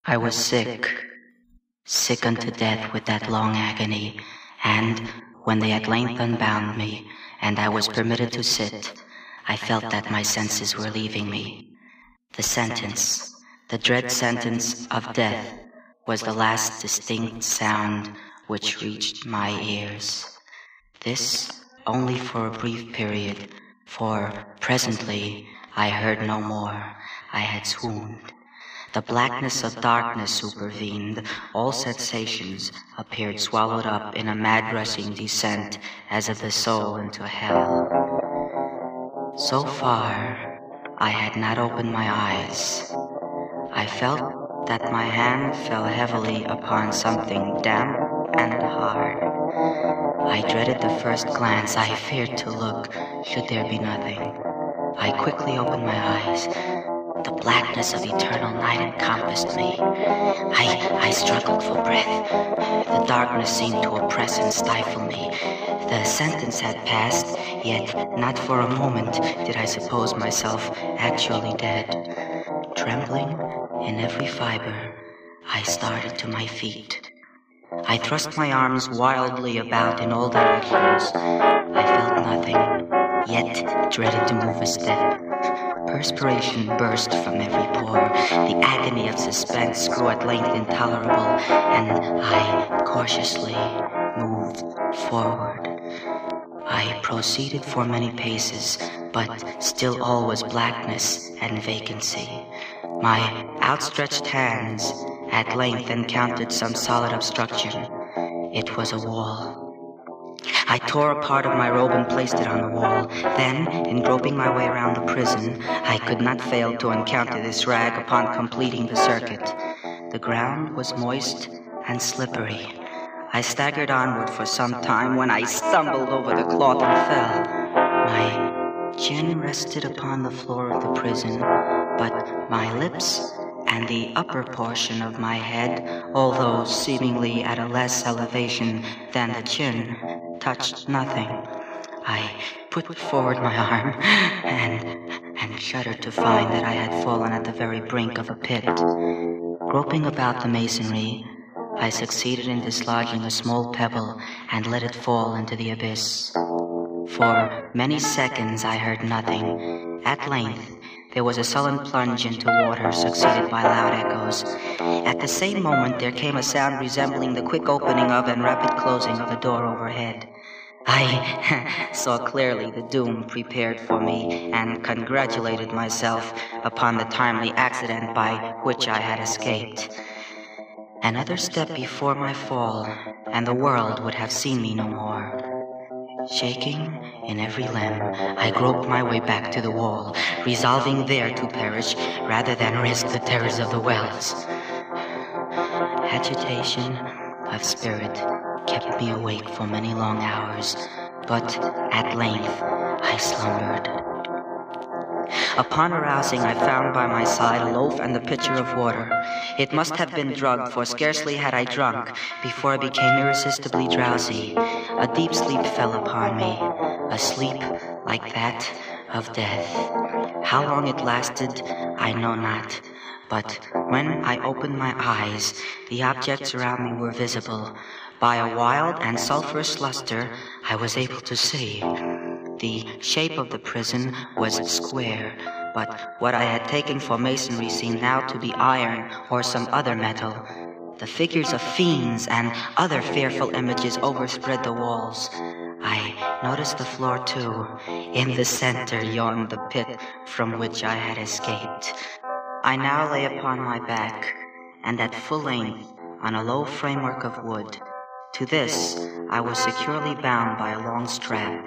I was sick unto death with that long agony, and when they at length unbound me, and I was permitted to sit, I felt that my senses were leaving me. The sentence, the dread sentence of death, was the last distinct sound which reached my ears. This only for a brief period, for presently I heard no more. I had swooned. The blackness of darkness supervened. All sensations appeared swallowed up in a mad rushing descent as of the soul into hell. So far, I had not opened my eyes. I felt that my hand fell heavily upon something damp and hard. I dreaded the first glance. I feared to look, should there be nothing. I quickly opened my eyes. The blackness of eternal night encompassed me. I struggled for breath. The darkness seemed to oppress and stifle me. The sentence had passed, yet not for a moment did I suppose myself actually dead. Trembling in every fiber, I started to my feet. I thrust my arms wildly about in all directions. I felt nothing, yet dreaded to move a step. Perspiration burst from every pore. The agony of suspense grew at length intolerable, and I cautiously moved forward. I proceeded for many paces, but still all was blackness and vacancy. My outstretched hands at length encountered some solid obstruction. It was a wall. I tore a part of my robe and placed it on the wall. Then, in groping my way around the prison, I could not fail to encounter this rag upon completing the circuit. The ground was moist and slippery. I staggered onward for some time when I stumbled over the cloth and fell. My chin rested upon the floor of the prison, but my lips and the upper portion of my head, although seemingly at a less elevation than the chin, touched nothing. I put forward my arm and shuddered to find that I had fallen at the very brink of a pit. Groping about the masonry, I succeeded in dislodging a small pebble and let it fall into the abyss. For many seconds I heard nothing. At length, there was a sullen plunge into water, succeeded by loud echoes. At the same moment, there came a sound resembling the quick opening of and rapid closing of a door overhead. I saw clearly the doom prepared for me, and congratulated myself upon the timely accident by which I had escaped. Another step before my fall, and the world would have seen me no more. Shaking in every limb, I groped my way back to the wall, resolving there to perish rather than risk the terrors of the wells. Agitation of spirit kept me awake for many long hours, but at length I slumbered. Upon arousing, I found by my side a loaf and a pitcher of water. It must have been drugged, for scarcely had I drunk before I became irresistibly drowsy. A deep sleep fell upon me, a sleep like that of death. How long it lasted, I know not, but when I opened my eyes, the objects around me were visible. By a wild and sulphurous luster, I was able to see. The shape of the prison was square, but what I had taken for masonry seemed now to be iron or some other metal. The figures of fiends and other fearful images overspread the walls. I noticed the floor too. In the center yawned the pit from which I had escaped. I now lay upon my back, and at full length on a low framework of wood. To this I was securely bound by a long strap.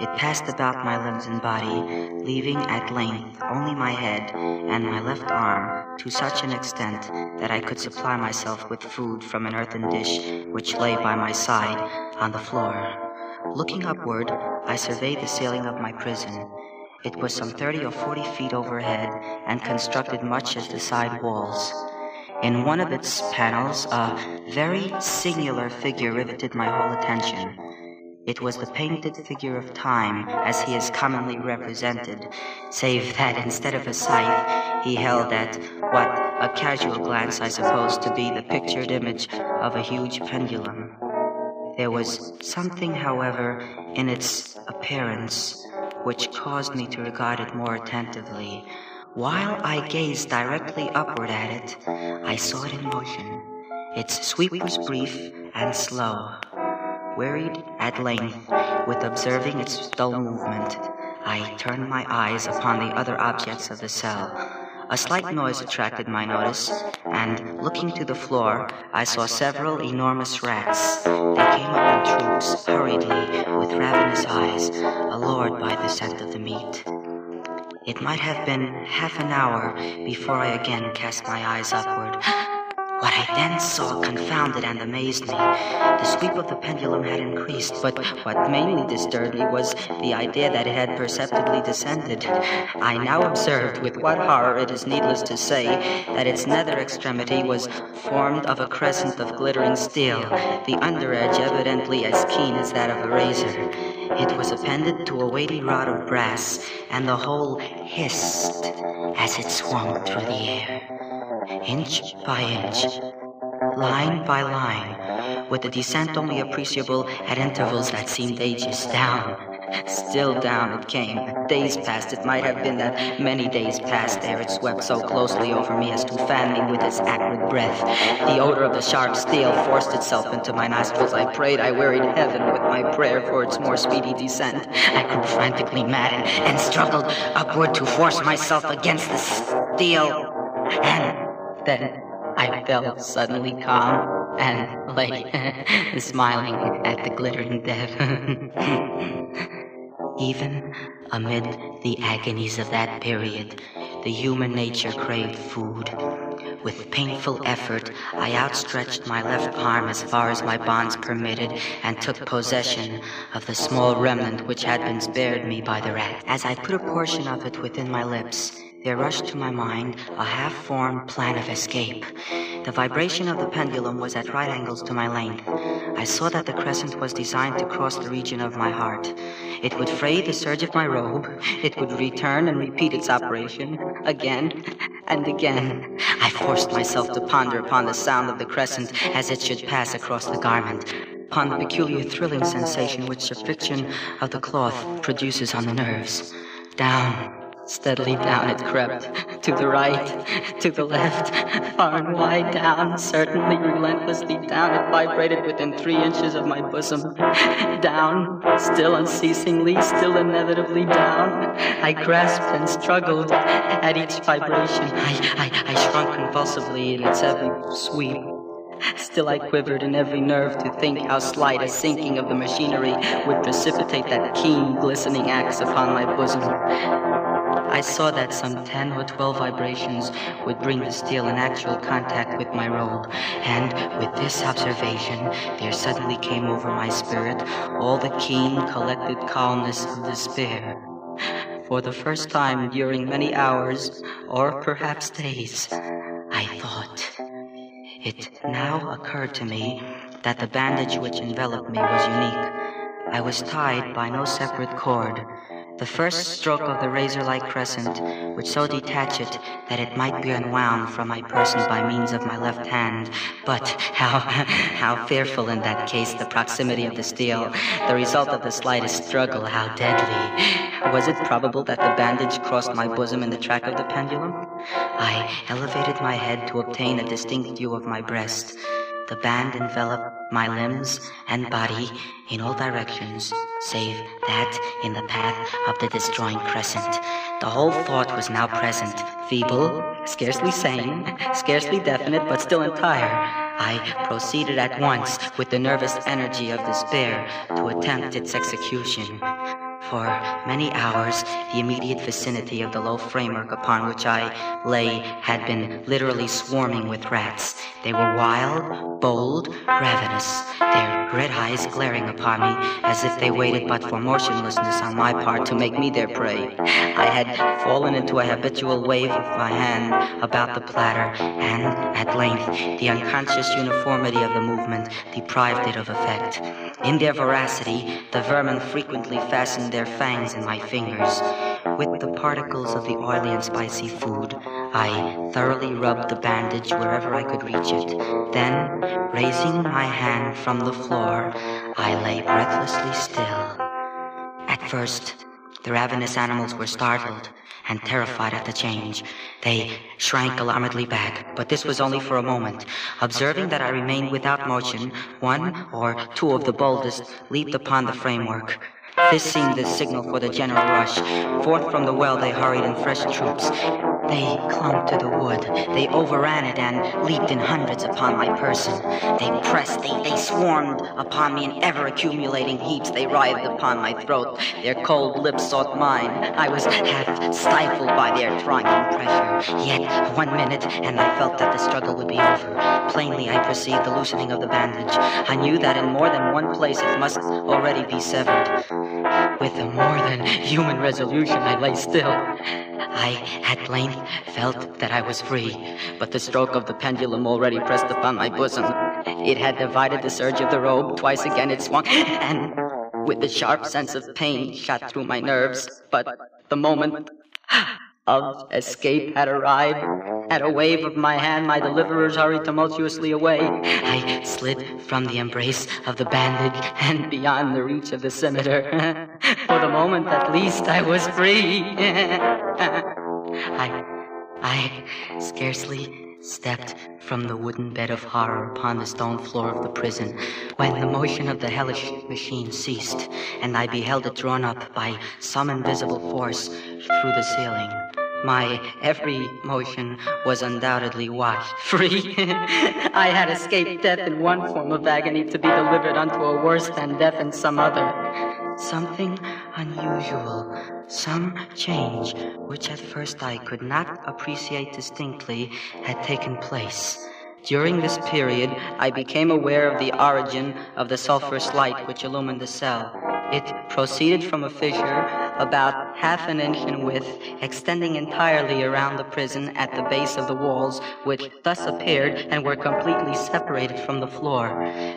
It passed about my limbs and body, leaving at length only my head and my left arm to such an extent that I could supply myself with food from an earthen dish which lay by my side on the floor. Looking upward, I surveyed the ceiling of my prison. It was some 30 or 40 feet overhead and constructed much as the side walls. In one of its panels, a very singular figure riveted my whole attention. It was the painted figure of Time, as he is commonly represented, save that instead of a scythe, he held at what a casual glance, I suppose, to be the pictured image of a huge pendulum. There was something, however, in its appearance which caused me to regard it more attentively. While I gazed directly upward at it, I saw it in motion. Its sweep was brief and slow. Wearied at length with observing its dull movement, I turned my eyes upon the other objects of the cell. A slight noise attracted my notice, and looking to the floor, I saw several enormous rats. They came up in troops, hurriedly, with ravenous eyes, allured by the scent of the meat. It might have been half an hour before I again cast my eyes upward. What I then saw confounded and amazed me. The sweep of the pendulum had increased, but what mainly disturbed me was the idea that it had perceptibly descended. I now observed, with what horror it is needless to say, that its nether extremity was formed of a crescent of glittering steel, the under edge evidently as keen as that of a razor. It was appended to a weighty rod of brass, and the whole hissed as it swung through the air. Inch by inch, line by line, with the descent only appreciable at intervals that seemed ages. Down, still down it came. Days passed. It might have been that many days passed ere it swept so closely over me as to fan me with its acrid breath. The odor of the sharp steel forced itself into my nostrils. I prayed, I wearied heaven with my prayer for its more speedy descent. I grew frantically mad and struggled upward to force myself against the steel. And then I felt suddenly calm and lay smiling at the glittering death. Even amid the agonies of that period, the human nature craved food. With painful effort, I outstretched my left arm as far as my bonds permitted and took possession of the small remnant which had been spared me by the rat. As I put a portion of it within my lips, there rushed to my mind a half-formed plan of escape. The vibration of the pendulum was at right angles to my length. I saw that the crescent was designed to cross the region of my heart. It would fray the serge of my robe. It would return and repeat its operation again and again. I forced myself to ponder upon the sound of the crescent as it should pass across the garment, upon the peculiar thrilling sensation which the friction of the cloth produces on the nerves. Down, steadily down it crept, to the right, to the left, far and wide down, certainly relentlessly down. It vibrated within 3 inches of my bosom. Down, still unceasingly, still inevitably down. I grasped and struggled at each vibration. I shrunk convulsively in its every sweep. Still I quivered in every nerve to think how slight a sinking of the machinery would precipitate that keen, glistening axe upon my bosom. I saw that some 10 or 12 vibrations would bring the steel in actual contact with my robe, and with this observation, there suddenly came over my spirit all the keen, collected calmness of despair. For the first time during many hours, or perhaps days, I thought. It now occurred to me that the bandage which enveloped me was unique. I was tied by no separate cord. The first stroke of the razor-like crescent would so detach it that it might be unwound from my person by means of my left hand. But how fearful in that case the proximity of the steel, the result of the slightest struggle, how deadly. Was it probable that the bandage crossed my bosom in the track of the pendulum? I elevated my head to obtain a distinct view of my breast. The band enveloped my limbs and body in all directions, save that in the path of the destroying crescent. The whole thought was now present, feeble, scarcely sane, scarcely definite, but still entire. I proceeded at once, with the nervous energy of despair, to attempt its execution. For many hours, the immediate vicinity of the low framework upon which I lay had been literally swarming with rats. They were wild, bold, ravenous, their red eyes glaring upon me as if they waited but for motionlessness on my part to make me their prey. I had fallen into a habitual wave of my hand about the platter, and at length the unconscious uniformity of the movement deprived it of effect. In their voracity, the vermin frequently fastened their fangs in my fingers. With the particles of the oily and spicy food, I thoroughly rubbed the bandage wherever I could reach it. Then, raising my hand from the floor, I lay breathlessly still. At first, the ravenous animals were startled and terrified at the change. They shrank alarmedly back, but this was only for a moment. Observing that I remained without motion, one or two of the boldest leaped upon the framework. This seemed the signal for the general rush. Forth from the well they hurried in fresh troops. They clung to the wood. They overran it and leaped in hundreds upon my person. They pressed, they swarmed upon me in ever-accumulating heaps. They writhed upon my throat. Their cold lips sought mine. I was half stifled by their trying pressure. Yet 1 minute, and I felt that the struggle would be over. Plainly, I perceived the loosening of the bandage. I knew that in more than one place it must already be severed. With a more than human resolution, I lay still. I, at length, felt that I was free, but the stroke of the pendulum already pressed upon my bosom. It had divided the surge of the robe. Twice again it swung, and with a sharp sense of pain shot through my nerves. But the moment of escape had arrived. At a wave of my hand, my deliverers hurried tumultuously away. I slid from the embrace of the bandage and beyond the reach of the scimitar. For the moment, at least, I was free. I scarcely stepped from the wooden bed of horror upon the stone floor of the prison when the motion of the hellish machine ceased, and I beheld it drawn up by some invisible force through the ceiling. My every motion was undoubtedly watched. Free? I had escaped death in one form of agony to be delivered unto a worse than death in some other. Something unusual, some change, which at first I could not appreciate distinctly, had taken place. During this period, I became aware of the origin of the sulphurous light which illumined the cell. It proceeded from a fissure about half an inch in width, extending entirely around the prison at the base of the walls, which thus appeared and were completely separated from the floor.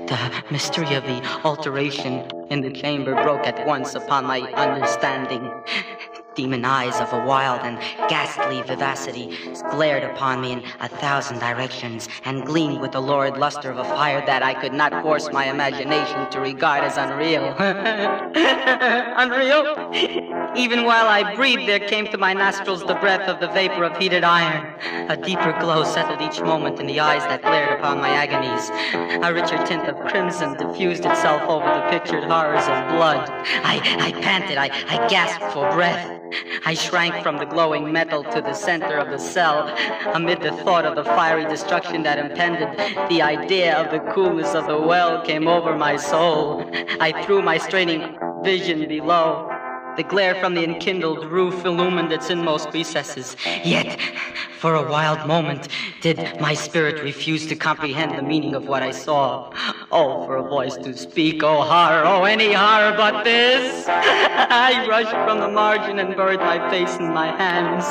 The mystery of the alteration in the chamber broke at once upon my understanding. Demon eyes of a wild and ghastly vivacity glared upon me in 1,000 directions and gleamed with the lurid luster of a fire that I could not force my imagination to regard as unreal. Unreal? Even while I breathed, there came to my nostrils the breath of the vapor of heated iron. A deeper glow settled each moment in the eyes that glared upon my agonies. A richer tint of crimson diffused itself over the pictured horrors of blood. I panted, I gasped for breath. I shrank from the glowing metal to the center of the cell. Amid the thought of the fiery destruction that impended, the idea of the coolness of the well came over my soul. I threw my straining vision below. The glare from the enkindled roof illumined its inmost recesses. Yet, for a wild moment, did my spirit refuse to comprehend the meaning of what I saw. Oh, for a voice to speak, oh horror, oh any horror but this! I rushed from the margin and buried my face in my hands.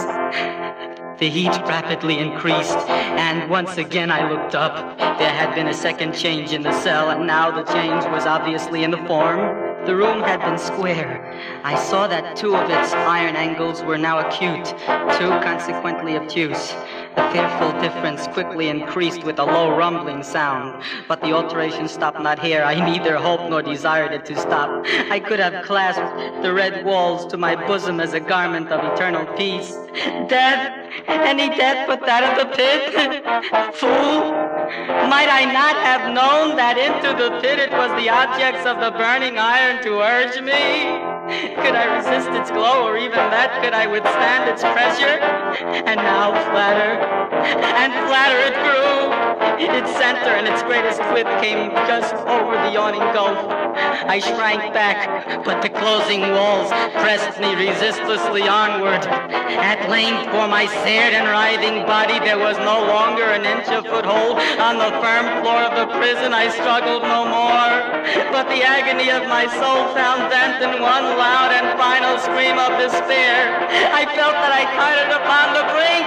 The heat rapidly increased, and once again I looked up. There had been a second change in the cell, and now the change was obviously in the form. The room had been square. I saw that 2 of its iron angles were now acute, 2 consequently obtuse. The fearful difference quickly increased with a low rumbling sound. But the alteration stopped not here. I neither hoped nor desired it to stop. I could have clasped the red walls to my bosom as a garment of eternal peace. Death? Any death but that of the pit? Fool! Might I not have known that into the pit it was the objects of the burning iron to urge me? Could I resist its glow, or even that could I withstand its pressure? And now flatter, and flatter it grew. Its center and its greatest width came just over the yawning gulf. I shrank back, but the closing walls pressed me resistlessly onward. At length, for my seared and writhing body, there was no longer an inch of foothold on the firm floor of the prison. I struggled no more, but the agony of my soul found vent in one loud and final scream of despair. I felt that I clattered upon the brink.